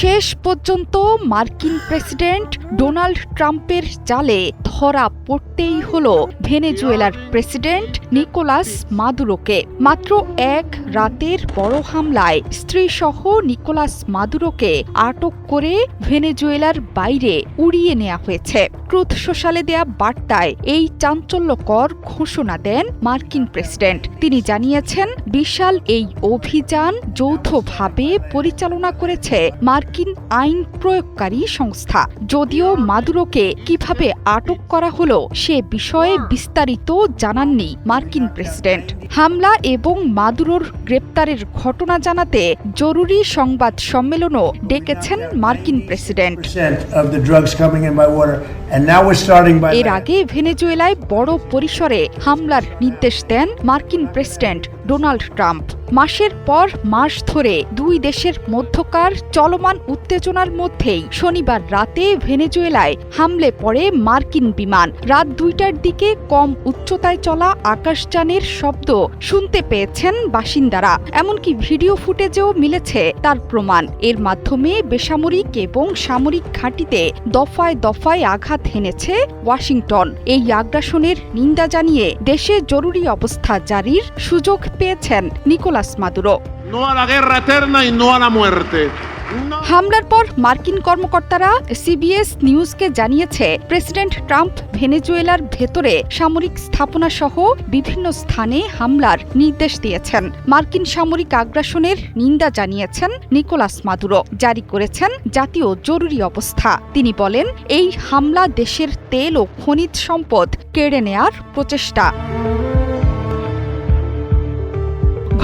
শেষ পর্যন্ত মার্কিন প্রেসিডেন্ট ডোনাল্ড ট্রাম্পের জালে ধরা পড়তেই হলো ভেনেজুয়েলার প্রেসিডেন্ট নিকোলাস মাদুরোকে। মাত্র এক রাতের বড় হামলায় স্ত্রীসহ নিকোলাস মাদুরোকে আটক করে ভেনেজুয়েলার বাইরে উড়িয়ে নেওয়া হয়েছে। ট্রুথ সোশ্যালে দেয়া বার্তায় এই চাঞ্চল্যকর ঘোষণা দেন মার্কিন প্রেসিডেন্ট। তিনি জানিয়েছেন, বিশাল এই অভিযান যৌথভাবে পরিচালনা করেছে মার্কিন আইন প্রয়োগকারী সংস্থা। যদিও মাদুরোকে কিভাবে আটক করা হলো সে বিষয়ে বিস্তারিত জানাননি মার্কিন প্রেসিডেন্ট। হামলা এবং মাদুরোর গ্রেপ্তারের ঘটনা জানাতে জরুরি সংবাদ সম্মেলনও ডেকেছেন মার্কিন প্রেসিডেন্ট। এর আগে ভেনেজুয়েলায় বড় পরিসরে হামলার নির্দেশ দেন মার্কিন প্রেসিডেন্ট ডোনাল্ড ট্রাম্প। মাসের পর মাস ধরে দুই দেশের মধ্যকার চলমান উত্তেজনার মধ্যেই শনিবার রাতে ভেনেজুয়েলায় হামলে পড়ে মার্কিন বিমান। রাত 2টার দিকে কম উচ্চতায় চলা আকাশযানের শব্দ শুনতে পেয়েছেন বাসিন্দারা। এমনকি ভিডিও ফুটেজেও মিলেছে তার প্রমাণ। এর মাধ্যমে বেসামরিক এবং সামরিক ঘাঁটিতে দফায় দফায় আঘাত হেনেছে ওয়াশিংটন। এই আগ্রাসনের নিন্দা জানিয়ে দেশে জরুরি অবস্থা জারির সুযোগ পেয়েছেন নিকোলাস মাদুরো। হামলার পর মার্কিন কর্মকর্তারা সিবিএস নিউজকে জানিয়েছে, প্রেসিডেন্ট ট্রাম্প ভেনেজুয়েলার ভেতরে সামরিক স্থাপনা সহ বিভিন্ন স্থানে হামলার নির্দেশ দিয়েছেন। মার্কিন সামরিক আগ্রাসনের নিন্দা জানিয়েছেন নিকোলাস মাদুরো। জারি করেছেন জাতীয় জরুরি অবস্থা। তিনি বলেন, এই হামলা দেশের তেল ও খনিজ সম্পদ কেড়ে নেয়ার প্রচেষ্টা।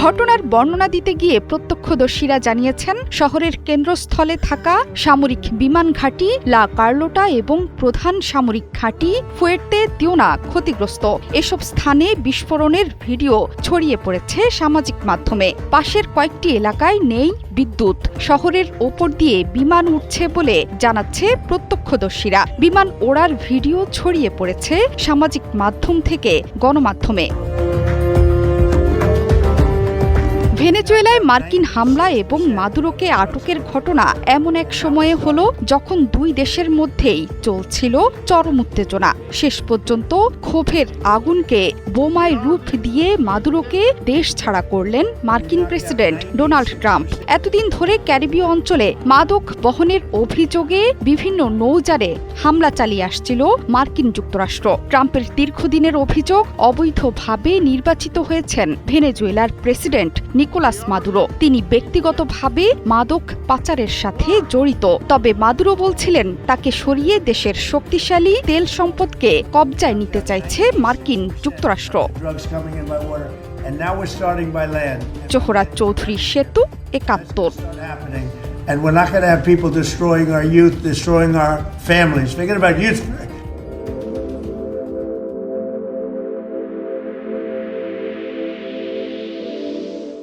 ঘটনার বর্ণনা দিতে গিয়ে প্রত্যক্ষদর্শীরা জানিয়েছেন, শহরের কেন্দ্রস্থলে থাকা সামরিক বিমান ঘাঁটি লা কার্লোটা এবং প্রধান সামরিক ঘাঁটি ফুয়ের্তে তিওনা ক্ষতিগ্রস্ত। এসব স্থানে বিস্ফোরণের ভিডিও ছড়িয়ে পড়েছে সামাজিক মাধ্যমে। পাশের কয়েকটি এলাকায় নেই বিদ্যুৎ। শহরের ওপর দিয়ে বিমান উঠছে বলে জানাচ্ছে প্রত্যক্ষদর্শীরা। বিমান ওড়ার ভিডিও ছড়িয়ে পড়েছে সামাজিক মাধ্যম থেকে গণমাধ্যমে। ভেনেজুয়েলায় মার্কিন হামলা এবং মাদুরোকে আটকের ঘটনা এমন এক সময়ে হলো যখন দুই দেশের মধ্যেই চলছিল চরম উত্তেজনা। শেষ পর্যন্ত ক্ষোভের আগুনকে বোমায় রূপ দিয়ে মাদুরোকে দেশ ছাড়া করলেন মার্কিন প্রেসিডেন্ট ডোনাল্ড ট্রাম্প। এতদিন ধরে ক্যারিবীয় অঞ্চলে মাদক বহনের অভিযোগে বিভিন্ন নৌযানে হামলা চালিয়ে আসছিল মার্কিন যুক্তরাষ্ট্র। ট্রাম্পের দীর্ঘদিনের অভিযোগ, অবৈধভাবে নির্বাচিত হয়েছেন ভেনেজুয়েলার প্রেসিডেন্ট নিকোলাস মাদুরো। তিনি ব্যক্তিগতভাবে মাদক পাচারের সাথে জড়িত। তবে মাদুরো বলছিলেন, তাকে সরিয়ে দেশের শক্তিশালী তেল সম্পদকে কবজায় নিতে চাইছে মার্কিন যুক্তরাষ্ট্র। জোহরা চৌধুরী, সেতু, ৭১। And we're not going to have people destroying our youth, destroying our families. Forget about youth.